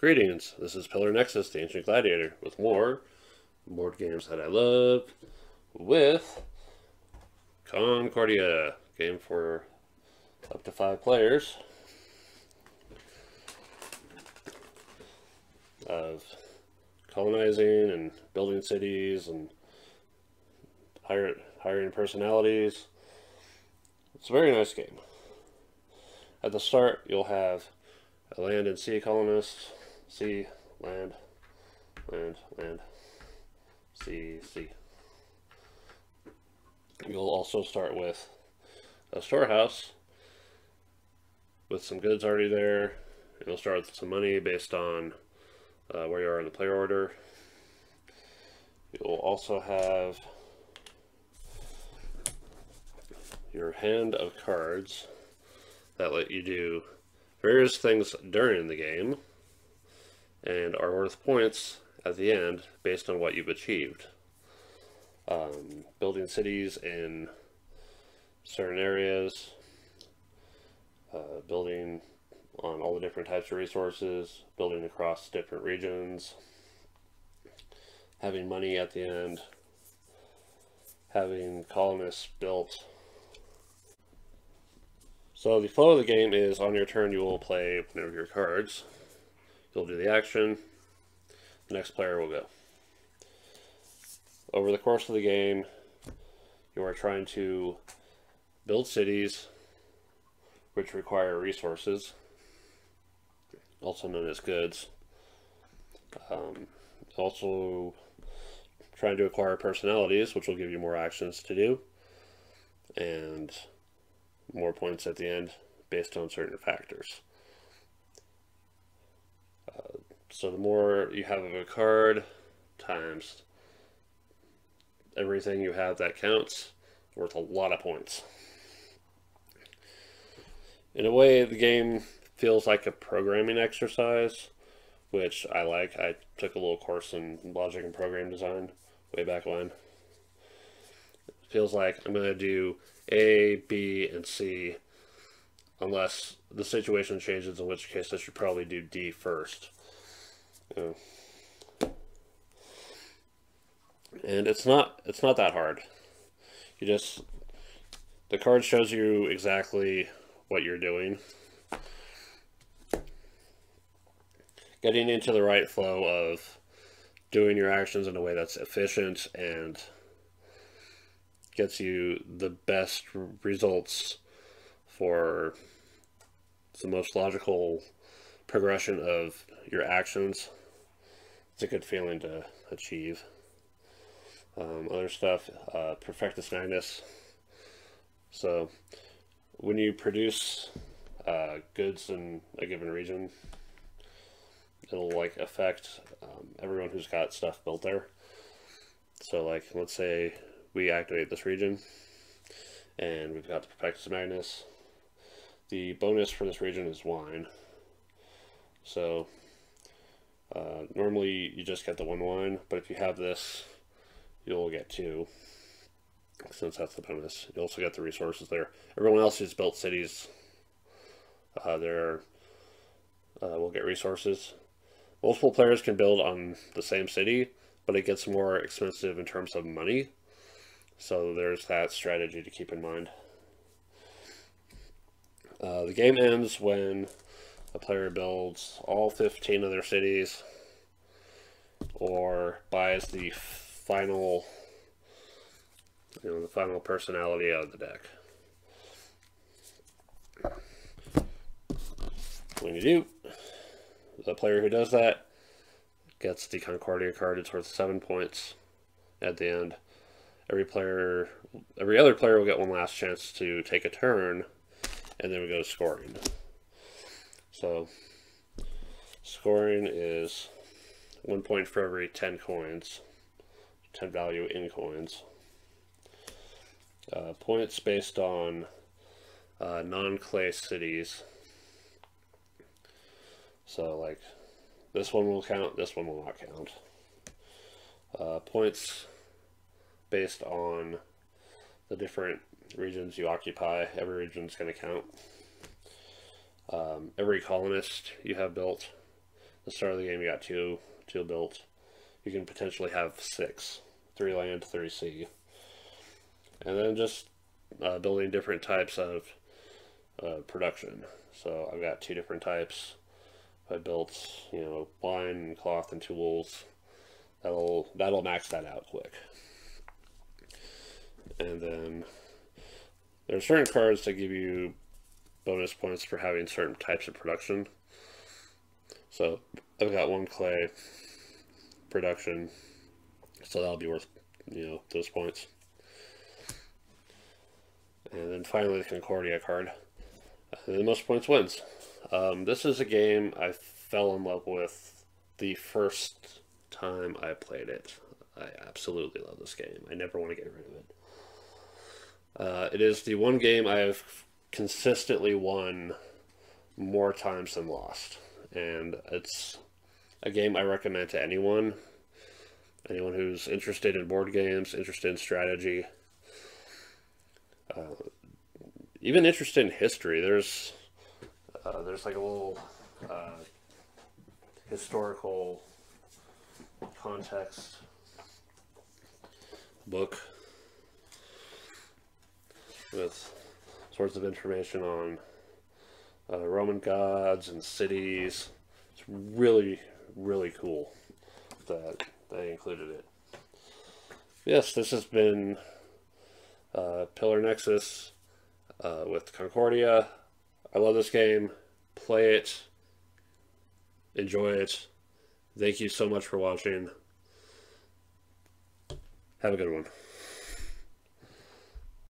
Greetings, this is Pillar Nexus, the Ancient Gladiator, with more board games that I love, with Concordia, game for up to 5 players, of colonizing and building cities and hiring personalities. It's a very nice game. At the start, you'll have a land and sea colonist. Sea, land, sea, sea. You'll also start with a storehouse with some goods already there. You'll start with some money based on where you are in the player order. You'll also have your hand of cards that let you do various things during the game and are worth points at the end based on what you've achieved. Building cities in certain areas, building on all the different types of resources, building across different regions, having money at the end, having colonists built. So the flow of the game is on your turn you will play one of your cards. You'll do the action, the next player will go. Over the course of the game, you are trying to build cities which require resources, also known as goods. Also trying to acquire personalities, which will give you more actions to do, and more points at the end based on certain factors. So the more you have of a card times everything you have that counts, worth a lot of points. In a way, the game feels like a programming exercise, which I like. I took a little course in logic and program design way back when. It feels like I'm going to do A, B, and C unless the situation changes, in which case I should probably do D first. And it's not that hard. The card shows you exactly what you're doing. Getting into the right flow of doing your actions in a way that's efficient and gets you the best results for the most logical progression of your actions. It's a good feeling to achieve. Other stuff, Perfectus Magnus. So when you produce goods in a given region, it'll like affect everyone who's got stuff built there. So like, let's say we activate this region and we've got the Perfectus Magnus. The bonus for this region is wine. So normally you just get the 1 wine, but if you have this, you'll get 2, since that's the bonus. You also get the resources there. Everyone else who's built cities will get resources. Multiple players can build on the same city, but it gets more expensive in terms of money. So there's that strategy to keep in mind. The game ends when a player builds all 15 of their cities or buys the final personality out of the deck. When you do, the player who does that gets the Concordia card. It's worth 7 points at the end. Every other player will get one last chance to take a turn, and then we go to scoring. So scoring is 1 point for every 10 coins, 10 value in coins. Points based on non-clay cities. So like, this one will count, this one will not count. Points based on the different regions you occupy. Every region is going to count. Every colonist you have built, the start of the game, you got two built. You can potentially have 6, 3 land, 3 sea, and then just building different types of production. So I've got 2 different types. I built, wine, cloth, and tools. That'll max that out quick. And then there are certain cards that give you bonus points for having certain types of production. So I've got 1 clay production, so that'll be worth, those points. And then finally the Concordia card. The most points wins. This is a game I fell in love with the first time I played it. I absolutely love this game. I never want to get rid of it. It is the one game I have consistently won more times than lost. And it's a game I recommend to anyone who's interested in board games, interested in strategy, even interested in history. There's like a little historical context book with sorts of information on Roman gods and cities. It's really, really cool that they included it. Yes, this has been Pillar Nexus with Concordia. I love this game. Play it. Enjoy it. Thank you so much for watching. Have a good one.